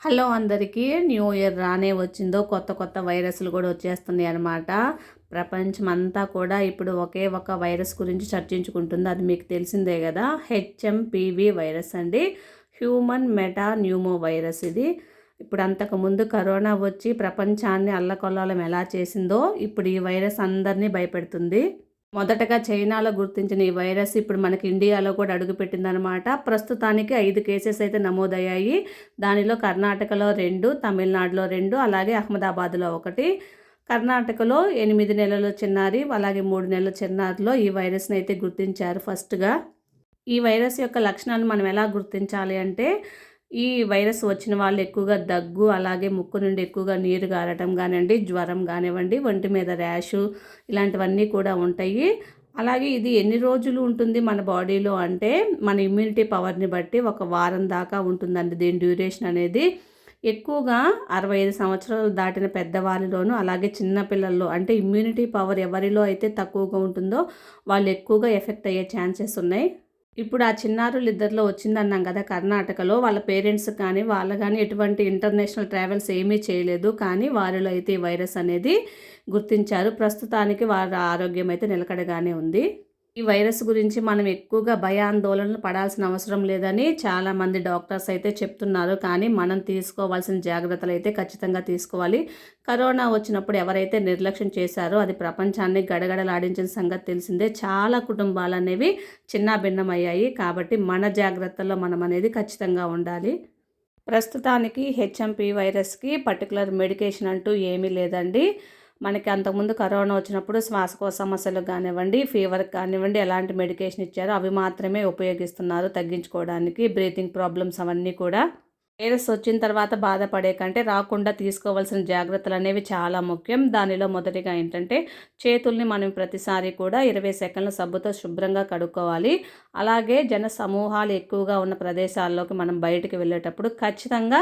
Hello అందరికీ. New year రానే వచ్చిందో కొత్త వైరస్లు కూడా వచ్చేస్తున్నాయి అన్నమాట. ప్రపంచం అంతా కూడా ఇప్పుడు ఒకే ఒక వైరస్ గురించి చర్చించుకుంటుంది. అది మీకు తెలిసిందే కదా, హెచ్ఎంపివి వైరస్ అండి. హ్యూమన్ మెటా న్యూమో వైరస్ ఇది. ఇప్పుడు అంతకుముందు కరోనా వచ్చి ప్రపంచాన్ని అల్లకొల్లాలం ఎలా చేసిందో ఇప్పుడు ఈ వైరస్ అందరినీ భయపెడుతుంది. మొదటగా చైనాలో గుర్తించిన ఈ వైరస్ ఇప్పుడు మనకి ఇండియాలో కూడా అడుగుపెట్టిందనమాట. ప్రస్తుతానికి 5 కేసెస్ అయితే నమోదయ్యాయి. దానిలో కర్ణాటకలో 2, తమిళనాడులో 2, అలాగే అహ్మదాబాద్లో 1. కర్ణాటకలో 8 నెలల చిన్నారి, అలాగే 3 నెలల చిన్నారిలో ఈ వైరస్ని అయితే గుర్తించారు ఫస్ట్గా. ఈ వైరస్ యొక్క లక్షణాలు మనం ఎలా గుర్తించాలి అంటే, ఈ వైరస్ వచ్చిన వాళ్ళు ఎక్కువగా దగ్గు, అలాగే ముక్కు నుండి ఎక్కువగా నీరు గారటం కానివ్వండి, జ్వరం కానివ్వండి, ఒంటి మీద ర్యాషు ఇలాంటివన్నీ కూడా ఉంటాయి. అలాగే ఇది ఎన్ని రోజులు ఉంటుంది మన బాడీలో అంటే, మన ఇమ్యూనిటీ పవర్ని బట్టి 1 వారం దాకా ఉంటుందండి దీని డ్యూరేషన్ అనేది. ఎక్కువగా 65 సంవత్సరాలు దాటిన పెద్దవారిలోనూ, అలాగే చిన్నపిల్లల్లో అంటే ఇమ్యూనిటీ పవర్ ఎవరిలో అయితే తక్కువగా ఉంటుందో వాళ్ళు ఎక్కువగా ఎఫెక్ట్ అయ్యే ఛాన్సెస్ ఉన్నాయి. ఇప్పుడు ఆ చిన్నారులు ఇద్దరిలో వచ్చిందన్నాం కదా కర్ణాటకలో, వాళ్ళ పేరెంట్స్ కానీ వాళ్ళు కానీ ఎటువంటి ఇంటర్నేషనల్ ట్రావెల్స్ ఏమీ చేయలేదు, కానీ వారిలో అయితే ఈ వైరస్ అనేది గుర్తించారు. ప్రస్తుతానికి వారి ఆరోగ్యం అయితే నిలకడగానే ఉంది. ఈ వైరస్ గురించి మనం ఎక్కువగా భయాందోళనలు పడాల్సిన అవసరం లేదని చాలామంది డాక్టర్స్ అయితే చెప్తున్నారు. కానీ మనం తీసుకోవాల్సిన జాగ్రత్తలు అయితే ఖచ్చితంగా తీసుకోవాలి. కరోనా వచ్చినప్పుడు ఎవరైతే నిర్లక్ష్యం చేశారో అది ప్రపంచాన్ని గడగడలాడించిన సంగతి తెలిసిందే. చాలా కుటుంబాలు అనేవి చిన్నాభిన్నమయ్యాయి. కాబట్టి మన జాగ్రత్తల్లో మనం అనేది ఖచ్చితంగా ఉండాలి. ప్రస్తుతానికి హెచ్ఎంపి వైరస్కి పర్టికులర్ మెడికేషన్ అంటూ ఏమీ లేదండి. మనకి అంతకుముందు కరోనా వచ్చినప్పుడు శ్వాసకోశ సమస్యలకు కానివ్వండి, ఫీవర్కి కానివ్వండి ఎలాంటి మెడికేషన్ ఇచ్చారో అవి మాత్రమే ఉపయోగిస్తున్నారు తగ్గించుకోవడానికి. బ్రీతింగ్ ప్రాబ్లమ్స్ అవన్నీ కూడా. వైరస్ వచ్చిన తర్వాత బాధపడే కంటే రాకుండా తీసుకోవాల్సిన జాగ్రత్తలు అనేవి చాలా ముఖ్యం. దానిలో మొదటిగా ఏంటంటే, చేతుల్ని మనం ప్రతిసారి కూడా 20 సెకండ్ల సబ్బుతో శుభ్రంగా కడుక్కోవాలి. అలాగే జన సమూహాలు ఎక్కువగా ఉన్న ప్రదేశాల్లోకి మనం బయటికి వెళ్ళేటప్పుడు ఖచ్చితంగా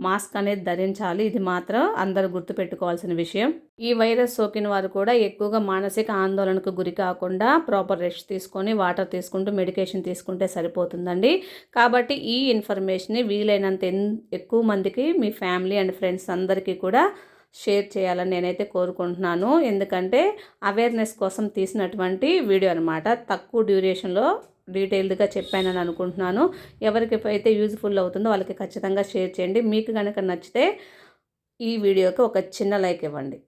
మాస్క్ అనేది ధరించాలి. ఇది మాత్రం అందరూ గుర్తుపెట్టుకోవాల్సిన విషయం. ఈ వైరస్ సోకిన వారు కూడా ఎక్కువగా మానసిక ఆందోళనకు గురి కాకుండా ప్రాపర్ రెస్ట్ తీసుకొని వాటర్ తీసుకుంటూ మెడికేషన్ తీసుకుంటే సరిపోతుందండి. కాబట్టి ఈ ఇన్ఫర్మేషన్ని వీలైనంత ఎక్కువ మందికి మీ ఫ్యామిలీ అండ్ ఫ్రెండ్స్ అందరికీ కూడా షేర్ చేయాలని నేనైతే కోరుకుంటున్నాను. ఎందుకంటే అవేర్నెస్ కోసం తీసినటువంటి వీడియో అనమాట. తక్కువ డ్యూరేషన్లో డీటెయిల్డ్గా చెప్పానని అనుకుంటున్నాను. ఎవరికి అయితే యూజ్ఫుల్ అవుతుందో వాళ్ళకి ఖచ్చితంగా షేర్ చేయండి. మీకు కనుక నచ్చితే ఈ వీడియోకి ఒక చిన్న లైక్ ఇవ్వండి.